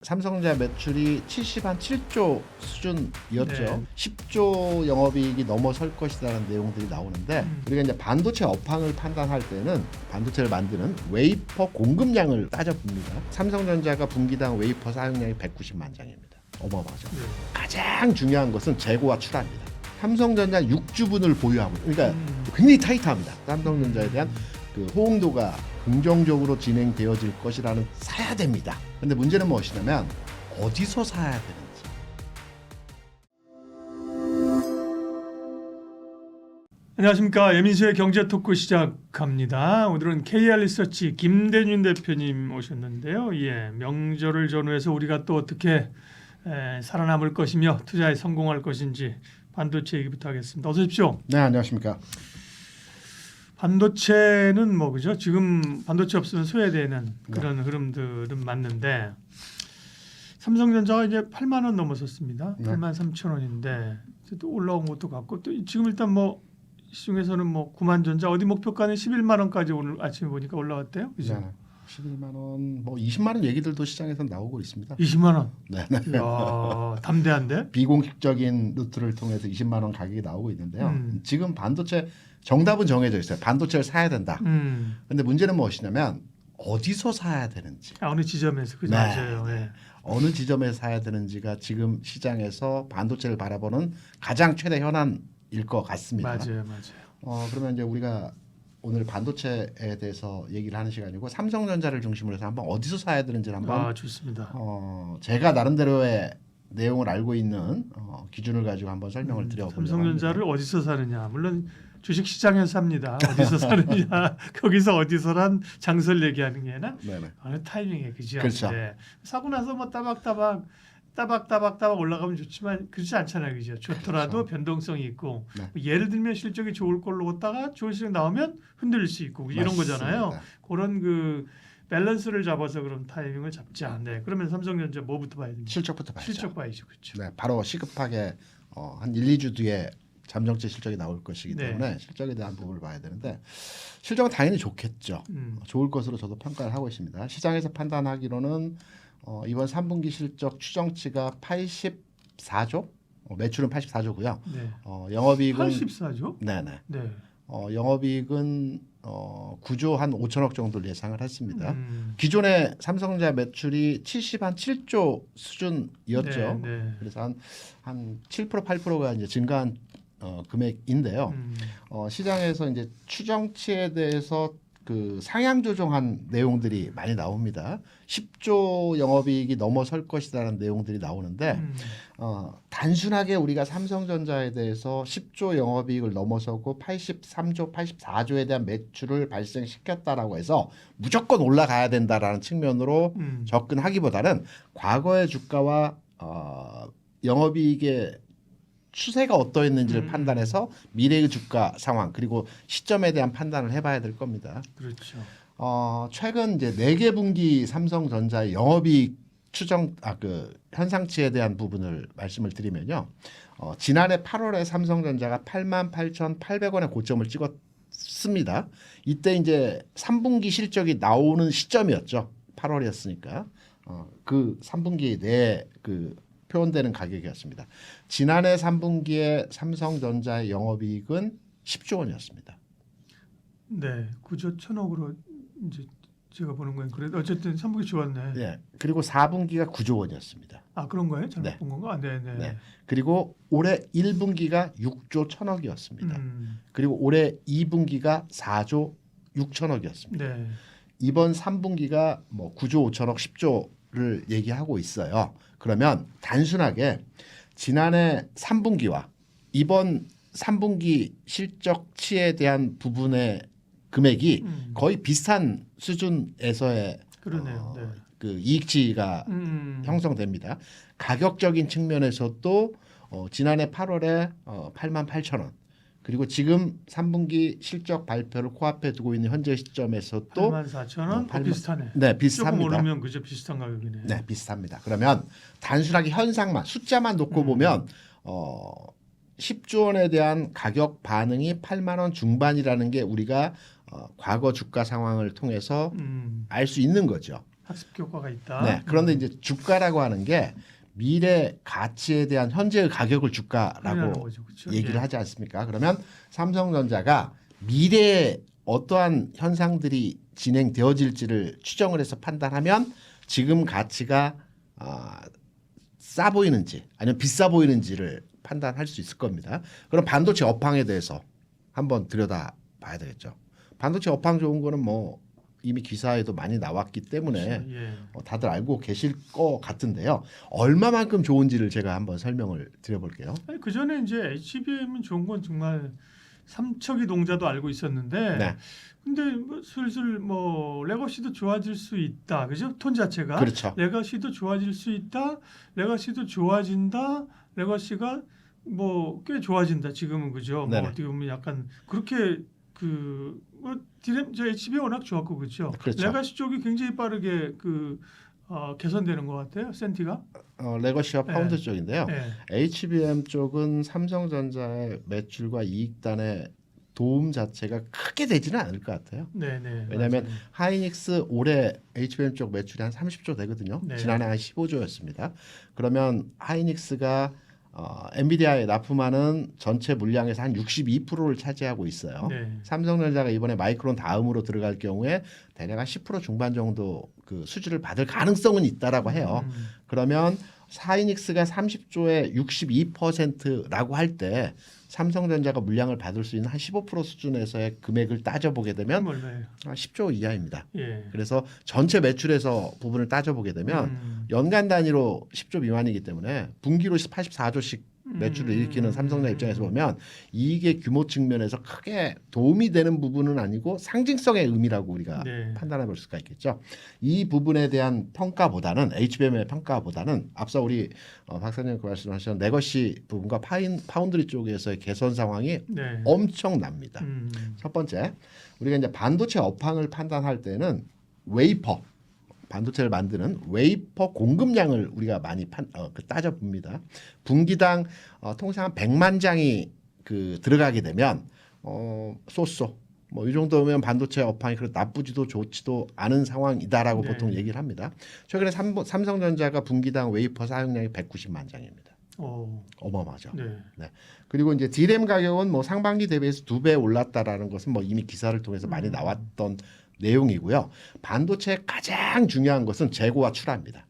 삼성전자 매출이 7조 수준이었죠. 네. 10조 영업이익이 넘어설 것이라는 내용들이 나오는데 우리가 이제 반도체 업황을 판단할 때는 반도체를 만드는 웨이퍼 공급량을 따져봅니다. 삼성전자가 분기당 웨이퍼 사용량이 190만 장입니다. 어마어마하죠. 네. 가장 중요한 것은 재고와 출하입니다. 삼성전자 6주분을 보유하고 그러니까 굉장히 타이트합니다. 삼성전자에 대한 그 호응도가 긍정적으로 진행되어질 것이라는 사야 됩니다. 근데 문제는 무엇이냐면 어디서 사야 되는지. 안녕하십니까. 예민수의 경제 토크 시작합니다. 오늘은 KR리서치 김대윤 대표님 오셨는데요. 명절을 전후해서 우리가 또 어떻게 살아남을 것이며 투자에 성공할 것인지 반도체 얘기부터 하겠습니다. 어서 오십시오. 네, 안녕하십니까. 반도체는 그죠? 지금 반도체 없으면 소외되는 그런 흐름들은 맞는데 삼성전자가 이제 8만 원 넘어섰습니다. 8만 3천 원인데 또 올라온 것도 같고 또 지금 일단 시중에서는 9만 전자 어디 목표가는 11만 원까지 오늘 아침에 보니까 올라왔대요. 그죠? 네, 11만 원, 20만 원 얘기들도 시장에서 나오고 있습니다. 20만 원. 네. 이야, 담대한데? 비공식적인 루트를 통해서 20만 원 가격이 나오고 있는데요. 지금 반도체 정답은 정해져 있어요. 반도체를 사야 된다. 근데 문제는 무엇이냐면 어디서 사야 되는지. 어느 지점에서 그죠? 네. 맞아요. 네. 어느 지점에서 사야 되는지가 지금 시장에서 반도체를 바라보는 가장 최대 현안일 것 같습니다. 맞아요. 그러면 이제 우리가 오늘 반도체에 대해서 얘기를 하는 시간이고 삼성전자를 중심으로 해서 한번 어디서 사야 되는지를 한번 좋습니다. 제가 나름대로의 내용을 알고 있는 기준을 가지고 한번 설명을 드려보려고 삼성전자를 합니다. 어디서 사느냐? 물론 주식 시장에서 삽니다. 어디서 사느냐? 거기서 어디서란 장소를 얘기하는 게 아니라 네네. 어느 타이밍에 그죠? 그렇죠. 네. 사고 나서 따박따박 올라가면 좋지만 그렇지 않잖아요, 그죠? 좋더라도 그렇죠. 변동성이 있고 네. 예를 들면 실적이 좋을 걸로 오다가 좋은 실적 나오면 흔들릴 수 있고 이런 맞습니다. 거잖아요. 그런 그 밸런스를 잡아서 그럼 타이밍을 잡자. 네. 그러면 삼성전자 뭐부터 봐야 됩니까? 실적부터 봐야죠. 실적 봐야죠, 그렇죠. 네, 바로 시급하게 한 1, 2주 뒤에 잠정체 실적이 나올 것이기 네. 때문에 실적에 대한 부분을 봐야 되는데 실적은 당연히 좋겠죠. 좋을 것으로 저도 평가를 하고 있습니다. 시장에서 판단하기로는 이번 3분기 실적 추정치가 84조, 매출은 84조고요. 네. 영업이익은 84조? 네네. 네. 영업이익은 9조 한 5천억 정도를 예상을 했습니다. 기존에 삼성전자 매출이 7조 수준이었죠. 네. 그래서 한 7% 8%가 이제 증가한 금액인데요. 시장에서 이제 추정치에 대해서 그 상향 조정한 내용들이 많이 나옵니다. 10조 영업이익이 넘어설 것이라는 내용들이 나오는데 단순하게 우리가 삼성전자에 대해서 10조 영업이익을 넘어서고 83조, 84조에 대한 매출을 발생시켰다라고 해서 무조건 올라가야 된다라는 측면으로 접근하기보다는 과거의 주가와 영업이익의 추세가 어떠했는지를 판단해서 미래의 주가 상황 그리고 시점에 대한 판단을 해봐야 될 겁니다. 그렇죠. 최근 이제 4개 분기 삼성전자의 영업이익 추정 그 현상치에 대한 부분을 말씀을 드리면요. 지난해 8월에 삼성전자가 88,800원의 고점을 찍었습니다. 이때 이제 3분기 실적이 나오는 시점이었죠. 8월이었으니까 그 3분기 내에 그 표현되는 가격이었습니다. 지난해 3분기에 삼성전자의 영업이익은 10조 원이었습니다. 네, 9조 1천억으로 이제 제가 보는 거예요. 그래도 어쨌든 3분기 좋았네. 네. 그리고 4분기가 9조 원이었습니다. 그런 거예요? 잘못 네. 본 건가? 네. 네. 그리고 올해 1분기가 6조 1천억이었습니다. 그리고 올해 2분기가 4조 6천억이었습니다. 네. 이번 3분기가 9조 5천억 10조를 얘기하고 있어요. 그러면 단순하게 지난해 3분기와 이번 3분기 실적치에 대한 부분의 금액이 거의 비슷한 수준에서의 그러네요. 네. 그 이익치가 형성됩니다. 가격적인 측면에서도 지난해 8월에 88,000원 그리고 지금 3분기 실적 발표를 코앞에 두고 있는 현재 시점에서도 84,000원 비슷하네. 네, 비슷합니다. 조금 오르면 그저 비슷한 가격이네. 네, 비슷합니다. 그러면 단순하게 현상만 숫자만 놓고 보면 10조 원에 대한 가격 반응이 8만 원 중반이라는 게 우리가 과거 주가 상황을 통해서 알 수 있는 거죠. 학습 효과가 있다. 네. 그런데 이제 주가라고 하는 게 미래 가치에 대한 현재의 가격을 주가라고 거죠, 그렇죠? 얘기를 예. 하지 않습니까? 그러면 삼성전자가 미래에 어떠한 현상들이 진행되어질지를 추정을 해서 판단하면 지금 가치가 싸 보이는지 아니면 비싸 보이는지를 판단할 수 있을 겁니다. 그럼 반도체 업황에 대해서 한번 들여다 봐야 되겠죠. 반도체 업황 좋은 거는 뭐 이미 기사에도 많이 나왔기 때문에 그렇죠. 예. 다들 알고 계실 것 같은데요. 얼마만큼 좋은지를 제가 한번 설명을 드려볼게요. 그 전에 이제 HBM은 좋은 건 정말 삼척이 동자도 알고 있었는데, 네. 근데 뭐 슬슬 뭐 레거시도 좋아질 수 있다, 그죠? 톤 자체가 그렇죠. 레거시도 좋아질 수 있다, 레거시도 좋아진다, 레거시가 뭐 꽤 좋아진다 지금은 그죠? 뭐 네네. 어떻게 보면 약간 그렇게 그뭐 디램 저 HBM 워낙 좋았고 그렇죠? 그렇죠. 레거시 쪽이 굉장히 빠르게 개선되는 것 같아요, 센티가. 레거시와 파운드 네. 쪽인데요. 네. HBM 쪽은 삼성전자의 매출과 이익단의 도움 자체가 크게 되지는 않을 것 같아요. 네네. 왜냐하면 맞아요. 하이닉스 올해 HBM 쪽 매출이 한 30조 되거든요. 네. 지난해 한 15조였습니다. 그러면 하이닉스가 엔비디아에 납품하는 전체 물량에서 한 62%를 차지하고 있어요. 네. 삼성전자가 이번에 마이크론 다음으로 들어갈 경우에 대략 한 10% 중반 정도 그 수주를 받을 가능성은 있다라고 해요. 그러면 하이닉스가 30조에 62%라고 할 때 삼성전자가 물량을 받을 수 있는 한 15% 수준에서의 금액을 따져보게 되면 얼마예요? 10조 이하입니다. 예. 그래서 전체 매출에서 부분을 따져보게 되면 연간 단위로 10조 미만이기 때문에 분기로 84조씩 매출을 일으키는 삼성전자 입장에서 보면 이익의 규모 측면에서 크게 도움이 되는 부분은 아니고 상징성의 의미라고 우리가 네. 판단해 볼 수가 있겠죠. 이 부분에 대한 평가보다는 HBM의 평가보다는 앞서 우리 박사님 말씀하신 레거시 부분과 파운드리 쪽에서의 개선 상황이 네. 엄청납니다. 첫 번째, 우리가 이제 반도체 업황을 판단할 때는 웨이퍼 반도체를 만드는 웨이퍼 공급량을 우리가 많이 따져 봅니다. 분기당 통상 한 100만 장이 들어가게 되면 쏘쏘 뭐 이 정도면 반도체 업황이 그렇게 나쁘지도 좋지도 않은 상황이다라고 네. 보통 얘기를 합니다. 최근에 삼성전자가 분기당 웨이퍼 사용량이 190만 장입니다. 어마어마하죠. 네. 그리고 이제 D램 가격은 뭐 상반기 대비해서 2배 올랐다라는 것은 뭐 이미 기사를 통해서 많이 나왔던 내용이고요. 반도체의 가장 중요한 것은 재고와 출하입니다.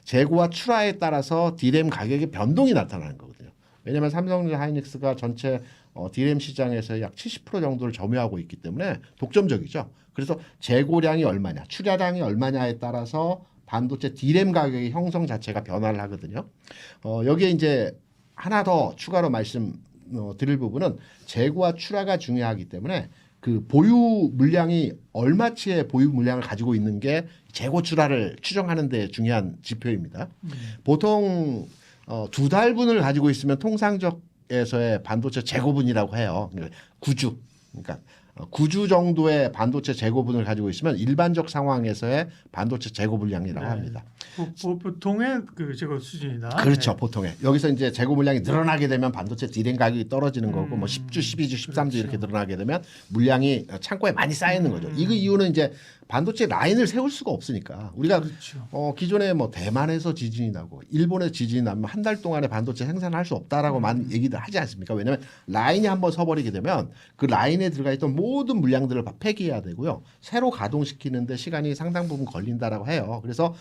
재고와 출하에 따라서 D램 가격의 변동이 나타나는 거거든요. 왜냐하면 삼성전자 하이닉스가 전체 D램 시장에서 약 70% 정도를 점유하고 있기 때문에 독점적이죠. 그래서 재고량이 얼마냐, 출하량이 얼마냐에 따라서 반도체 D램 가격의 형성 자체가 변화를 하거든요. 여기에 이제 하나 더 추가로 말씀 드릴 부분은 재고와 출하가 중요하기 때문에 그 보유 물량이 얼마치의 보유 물량을 가지고 있는 게 재고 출하를 추정하는 데 중요한 지표입니다. 보통 2달분을 가지고 있으면 통상적에서의 반도체 재고분이라고 해요. 그러니까 9주. 그러니까 9주 정도의 반도체 재고분을 가지고 있으면 일반적 상황에서의 반도체 재고 물량이라고 네. 합니다. 보통의 그 재고 수준이다. 그렇죠. 네. 보통에. 여기서 이제 재고 물량이 늘어나게 되면 반도체 D램 가격이 떨어지는 거고 뭐 10주, 12주, 13주 그렇죠. 이렇게 늘어나게 되면 물량이 창고에 많이 쌓이는 거죠. 이 이유는 이제 반도체 라인을 세울 수가 없으니까 우리가 그렇죠. 기존에 뭐 대만에서 지진이 나고 일본에서 지진이 나면 한 달 동안에 반도체 생산을 할 수 없다라고 많은 얘기들 하지 않습니까? 왜냐하면 라인이 한번 서버리게 되면 그 라인에 들어가 있던 모든 물량들을 다 폐기해야 되고요. 새로 가동시키는데 시간이 상당 부분 걸린다라고 해요. 그래서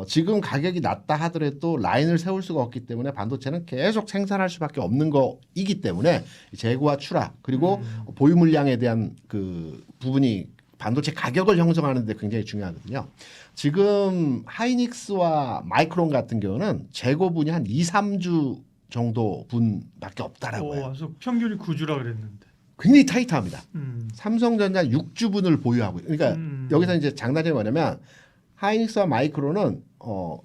지금 가격이 낮다 하더라도 라인을 세울 수가 없기 때문에 반도체는 계속 생산할 수밖에 없는 거이기 때문에 재고와 출하 그리고 보유 물량에 대한 그 부분이 반도체 가격을 형성하는 데 굉장히 중요하거든요. 지금 하이닉스와 마이크론 같은 경우는 재고분이 한 2, 3주 정도 분밖에 없다라고 해요. 그래서 평균이 9주라 그랬는데. 굉장히 타이트합니다. 음. 삼성전자 6주분을 보유하고 그러니까 여기서 이제 장단점이 뭐냐면 하이닉스와 마이크론은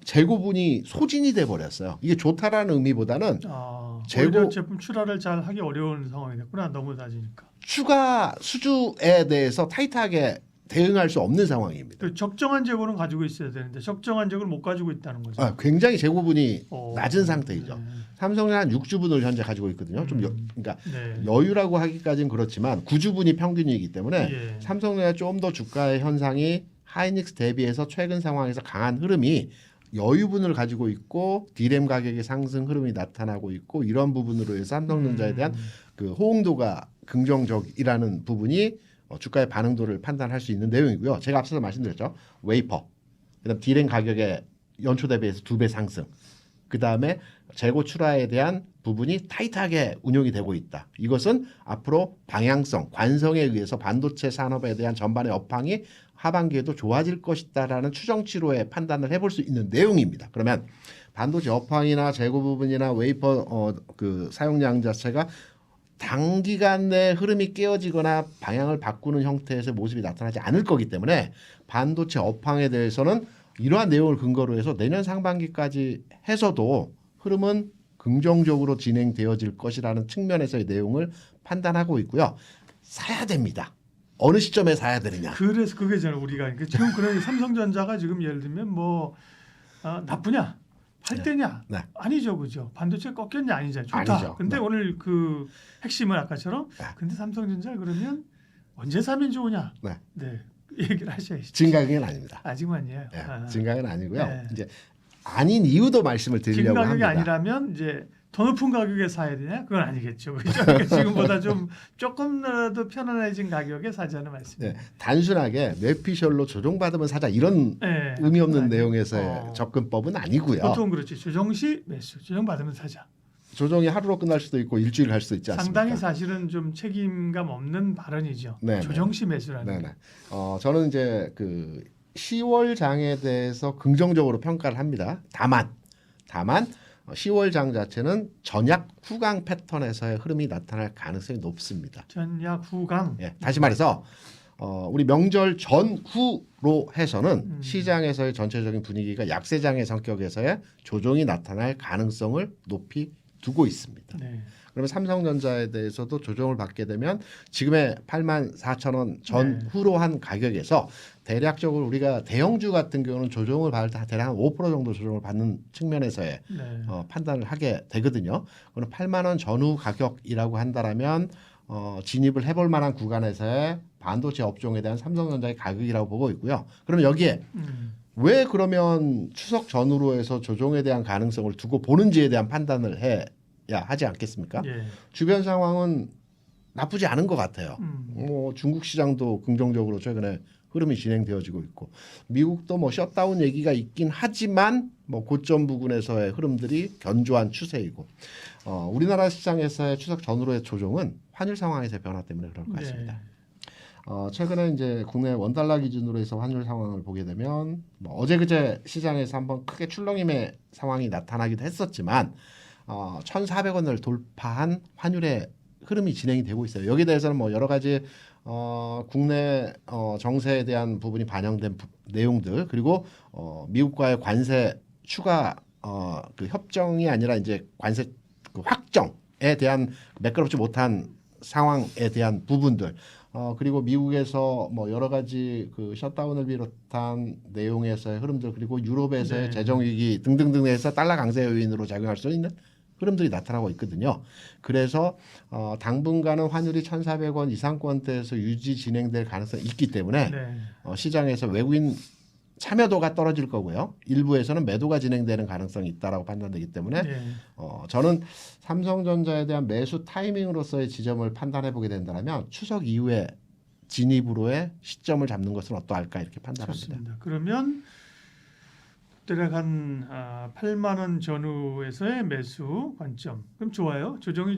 재고분이 소진이 돼 버렸어요. 이게 좋다라는 의미보다는 오히려 제품 출하를 잘 하기 어려운 상황이 됐구나. 너무 낮으니까. 추가 수주에 대해서 타이트하게 대응할 수 없는 상황입니다. 그 적정한 재고는 가지고 있어야 되는데 적정한 재고를 못 가지고 있다는 거죠. 굉장히 재고분이 낮은 상태이죠. 네. 삼성은 한 6주분을 현재 가지고 있거든요. 좀 그러니까 네. 여유라고 하기까지는 그렇지만 9주분이 평균이기 때문에 예. 삼성전자 좀 더 주가의 현상이 하이닉스 대비해서 최근 상황에서 강한 흐름이 여유분을 가지고 있고 디램 가격의 상승 흐름이 나타나고 있고 이런 부분으로 해서 삼성전자에 대한 그 호응도가 긍정적이라는 부분이 주가의 반응도를 판단할 수 있는 내용이고요. 제가 앞서서 말씀드렸죠. 웨이퍼, 그다음 디램 가격의 연초 대비해서 2배 상승, 그다음에 재고 출하에 대한 부분이 타이트하게 운용이 되고 있다. 이것은 앞으로 방향성, 관성에 의해서 반도체 산업에 대한 전반의 업황이 하반기에도 좋아질 것이다라는 추정치로의 판단을 해볼 수 있는 내용입니다. 그러면 반도체 업황이나 재고 부분이나 웨이퍼 그 사용량 자체가 단기간 내 흐름이 깨어지거나 방향을 바꾸는 형태에서 모습이 나타나지 않을 거기 때문에 반도체 업황에 대해서는 이러한 내용을 근거로 해서 내년 상반기까지 해서도 흐름은 긍정적으로 진행되어질 것이라는 측면에서의 내용을 판단하고 있고요. 사야 됩니다. 어느 시점에 사야 되느냐. 그래서 그게 저는 우리가 지금 그런 삼성전자가 지금 예를 들면 뭐 나쁘냐? 팔 때냐? 네. 아니죠, 그죠? 반도체 꺾였냐? 아니죠, 좋다. 아니죠. 근데 네. 오늘 그 핵심은 아까처럼 네. 근데 삼성전자 그러면 언제 사면 좋으냐? 네. 네, 얘기를 하셔야죠. 진가격은 아닙니다. 아직만요. 네. 진가격은 아니고요. 네. 이제 아닌 이유도 말씀을 지금 드리려고 가격이 합니다. 아니라면 이제 더 높은 가격에 사야 되냐? 그건 아니겠죠. 그렇죠? 그러니까 지금보다 좀 조금이라도 편안해진 가격에 사자는 말씀입니다. 네. 단순하게 뇌피셜로 조정받으면 사자 이런 네. 의미 없는 아니요. 내용에서의 접근법은 아니고요. 보통 그렇지. 조정시 매수, 조정받으면 사자. 조정이 하루로 끝날 수도 있고 일주일 갈 수도 있지 않습니까? 상당히 사실은 좀 책임감 없는 발언이죠. 네네. 조정시 매수라는 네네. 게. 저는 이제 그 10월 장에 대해서 긍정적으로 평가를 합니다. 다만 10월 장 자체는 전약 후강 패턴에서의 흐름이 나타날 가능성이 높습니다. 전약 후강. 예, 다시 말해서 우리 명절 전후로 해서는 시장에서의 전체적인 분위기가 약세장의 성격에서의 조정이 나타날 가능성을 높이 두고 있습니다. 네. 그러면 삼성전자에 대해서도 조정을 받게 되면 지금의 84,000원 전후로 한 가격에서 대략적으로 우리가 대형주 같은 경우는 조정을 받을 때 대략 한 5% 정도 조정을 받는 측면에서의 네. 판단을 하게 되거든요. 그럼 8만 원 전후 가격이라고 한다라면 진입을 해볼 만한 구간에서의 반도체 업종에 대한 삼성전자의 가격이라고 보고 있고요. 그럼 여기에 왜 그러면 추석 전후로 해서 조정에 대한 가능성을 두고 보는지에 대한 판단을 해야 하지 않겠습니까? 예. 주변 상황은 나쁘지 않은 것 같아요. 뭐 중국 시장도 긍정적으로 최근에 흐름이 진행되어지고 있고 미국도 뭐 셧다운 얘기가 있긴 하지만 뭐 고점 부근에서의 흐름들이 견조한 추세이고 우리나라 시장에서의 추석 전후로의 조정은 환율 상황에서의 변화 때문에 그럴 것 같습니다. 네. 최근에 이제 국내 원달러 기준으로 해서 환율 상황을 보게 되면 뭐 어제 그제 시장에서 한번 크게 출렁임의 상황이 나타나기도 했었지만 1,400원을 돌파한 환율의 흐름이 진행이 되고 있어요. 여기에 대해서는 뭐 여러 가지 국내 정세에 대한 부분이 반영된 내용들 그리고 미국과의 관세 추가 그 협정이 아니라 이제 관세 그 확정에 대한 매끄럽지 못한 상황에 대한 부분들 그리고 미국에서 뭐 여러 가지 그 셧다운을 비롯한 내용에서의 흐름들 그리고 유럽에서의 네. 재정 위기 등등등에서 달러 강세 요인으로 작용할 수 있는 흐름들이 나타나고 있거든요. 그래서 당분간은 환율이 1,400원 이상권대에서 유지 진행될 가능성이 있기 때문에 네. 시장에서 외국인 참여도가 떨어질 거고요. 일부에서는 매도가 진행되는 가능성이 있다라고 판단되기 때문에 네. 저는 삼성전자에 대한 매수 타이밍으로서의 지점을 판단해 보게 된다면 추석 이후에 진입으로의 시점을 잡는 것은 어떠할까 이렇게 판단합니다. 좋습니다. 그러면 대략 한 8만 원 전후에서의 매수 관점. 그럼 좋아요. 조정이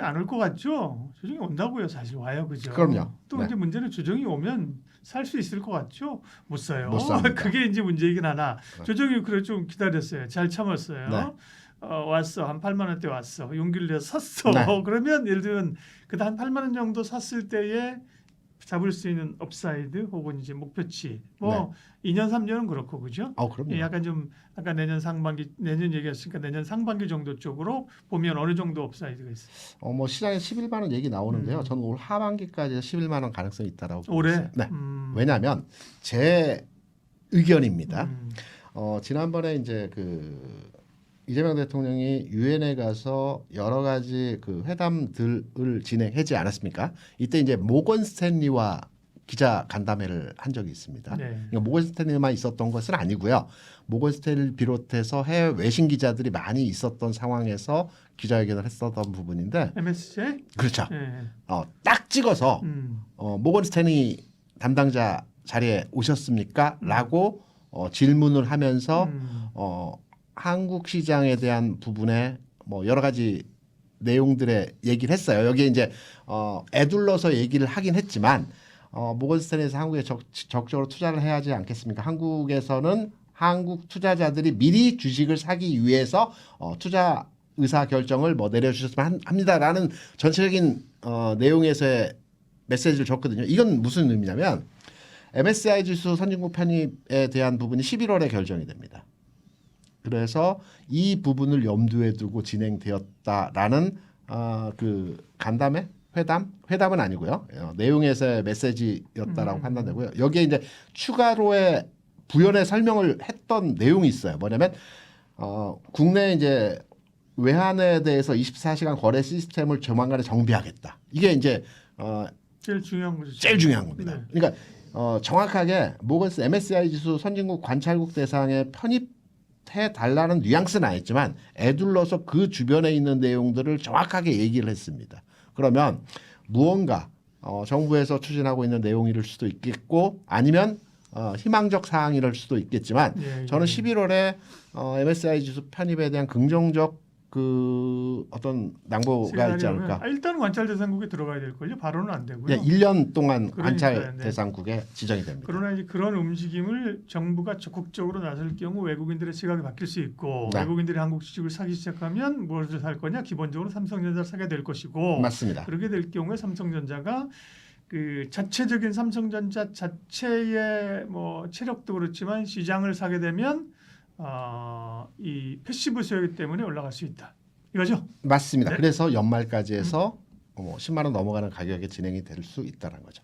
안 올 것 같죠? 조정이 온다고요. 사실 와요, 그죠? 그럼요. 또 네. 이제 문제는 조정이 오면 살 수 있을 것 같죠? 못 사요. 못 삽니다. 그게 이제 문제이긴 하나. 네. 조정이 그래 좀 기다렸어요. 잘 참았어요. 네. 왔어. 한 8만 원대 왔어. 용기를 내서 샀어. 네. 그러면 예를 들면 그다 한 8만 원 정도 샀을 때에 잡을 수 있는 업사이드 혹은 이제 목표치 뭐 2년 3년은 그렇고 그죠? 그럼요. 예, 약간 좀 아까 내년 얘기했으니까 내년 상반기 정도 쪽으로 보면 어느 정도 업사이드가 있어요. 뭐 시장에 11만 원 얘기 나오는데요. 저는 올 하반기까지 11만 원 가능성이 있다라고 보고 올해? 있어요. 네. 왜냐하면 제 의견입니다. 지난번에 이제 그 이재명 대통령이 유엔에 가서 여러 가지 그 회담들을 진행하지 않았습니까? 이때 이제 모건 스탠리와 기자 간담회를 한 적이 있습니다. 네. 그러니까 모건 스탠리만 있었던 것은 아니고요. 모건 스탠리를 비롯해서 해외 외신 기자들이 많이 있었던 상황에서 기자회견을 했었던 부분인데, MSJ? 그렇죠. 네. 딱 찍어서 모건 스탠리 담당자 자리에 오셨습니까? 라고 질문을 하면서 한국 시장에 대한 부분에 뭐 여러 가지 내용들의 얘기를 했어요. 여기에 이제 애둘러서 얘기를 하긴 했지만 모건 스탠리에서 한국에 적극적으로 투자를 해야 하지 않겠습니까? 한국에서는 한국 투자자들이 미리 주식을 사기 위해서 투자 의사 결정을 뭐 내려주셨으면 합니다라는 전체적인 내용에서의 메시지를 줬거든요. 이건 무슨 의미냐면 MSCI 지수 선진국 편입에 대한 부분이 11월에 결정이 됩니다. 그래서 이 부분을 염두에 두고 진행되었다라는 그 간담회? 회담은 아니고요. 내용에서의 메시지였다라고 판단되고요. 여기에 이제 추가로의 부연의 설명을 했던 내용이 있어요. 뭐냐면 국내 이제 외환에 대해서 24시간 거래 시스템을 조만간에 정비하겠다. 이게 이제 제일 중요한 거죠. 제일 중요한 겁니다. 네. 그러니까 정확하게 모건스 MSCI 지수 선진국 관찰국 대상에 편입해 달라는 뉘앙스는 아니지만 애둘러서 그 주변에 있는 내용들을 정확하게 얘기를 했습니다. 그러면 무언가 정부에서 추진하고 있는 내용일 수도 있겠고 아니면 희망적 사항일 수도 있겠지만 저는 11월에 MSCI 지수 편입에 대한 긍정적 그 어떤 낭보가 있지 않을까. 일단 관찰 대상국에 들어가야 될 걸요. 바로는 안 되고요. 네, 1년 동안 관찰 그러니까요. 네. 대상국에 지정이 됩니다. 그러나 이제 그런 움직임을 정부가 적극적으로 나설 경우 외국인들의 시각이 바뀔 수 있고 네. 외국인들이 한국 주식을 사기 시작하면 무엇을 살 거냐? 기본적으로 삼성전자를 사게 될 것이고 맞습니다. 그렇게 될 경우에 삼성전자가 그 자체적인 삼성전자 자체의 뭐 체력도 그렇지만 시장을 사게 되면 이 패시브 수요이기 때문에 올라갈 수 있다. 이거죠? 맞습니다. 네. 그래서 연말까지 해서 10만 원 넘어가는 가격에 진행이 될 수 있다는 거죠.